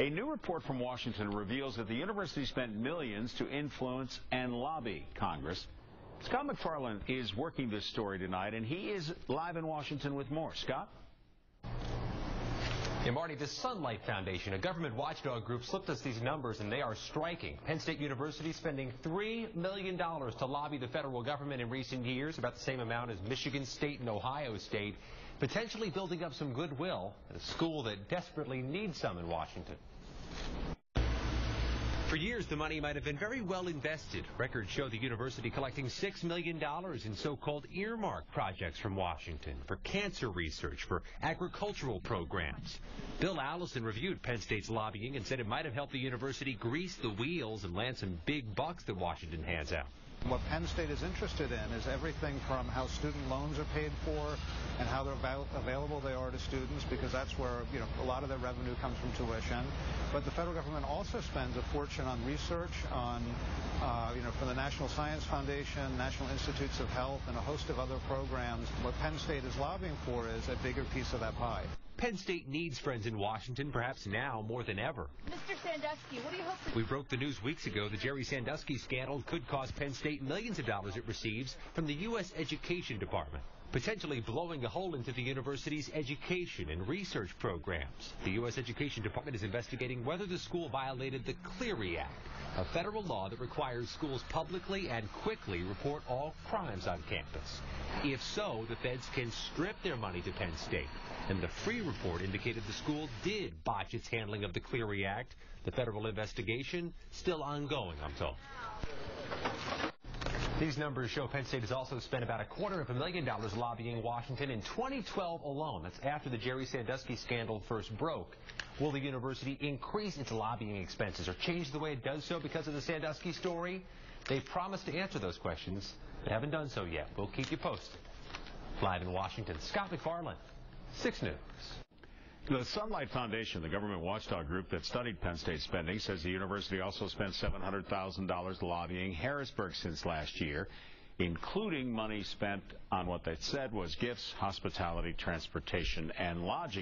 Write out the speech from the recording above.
A new report from Washington reveals that the university spent millions to influence and lobby Congress. Scott McFarland is working this story tonight, and he is live in Washington with more. Scott? Yeah, Marty, the SunlightFoundation, a government watchdog group, slipped us these numbers, and they are striking. Penn State University spending $3 million to lobby the federal government in recent years, about the same amount as Michigan State and Ohio State, potentially building up some goodwill at a school that desperately needs some in Washington. For years, the money might have been very well invested. Records show the university collecting $6 million in so-called earmark projects from Washington for cancer research, for agricultural programs. Bill Allison reviewed Penn State's lobbying and said it might have helped the university grease the wheels and land some big bucks that Washington hands out. What Penn State is interested in is everything from how student loans are paid for and how they're available they are to students, because that's where, a lot of their revenue comes from tuition. But the federal government also spends a fortune on research, on, from the National Science Foundation, National Institutes of Health, and a host of other programs. What Penn State is lobbying for is a bigger piece of that pie. Penn State needs friends in Washington, perhaps now more than ever. Mr. Sandusky, what do you hope for? We broke the news weeks ago. The Jerry Sandusky scandal could cost Penn State millions of dollars it receives from the U.S. Education Department, potentially blowing a hole into the university's education and research programs. The U.S. Education Department is investigating whether the school violated the Clery Act, a federal law that requires schools publicly and quickly report all crimes on campus. If so, the feds can strip their money to Penn State. And the Free report indicated the school did botch its handling of the Clery Act. The federal investigation still ongoing, I'm told. These numbers show Penn State has also spent about $250,000 lobbying Washington in 2012 alone. That's after the Jerry Sandusky scandal first broke. Will the university increase its lobbying expenses or change the way it does so because of the Sandusky story? They've promised to answer those questions. They haven't done so yet. We'll keep you posted. Live in Washington, Scott McFarland, 6 News. The SunlightFoundation, the government watchdog group that studied Penn State spending, says the university also spent $700,000 lobbying Harrisburg since last year, including money spent on what they said was gifts, hospitality, transportation, and lodging.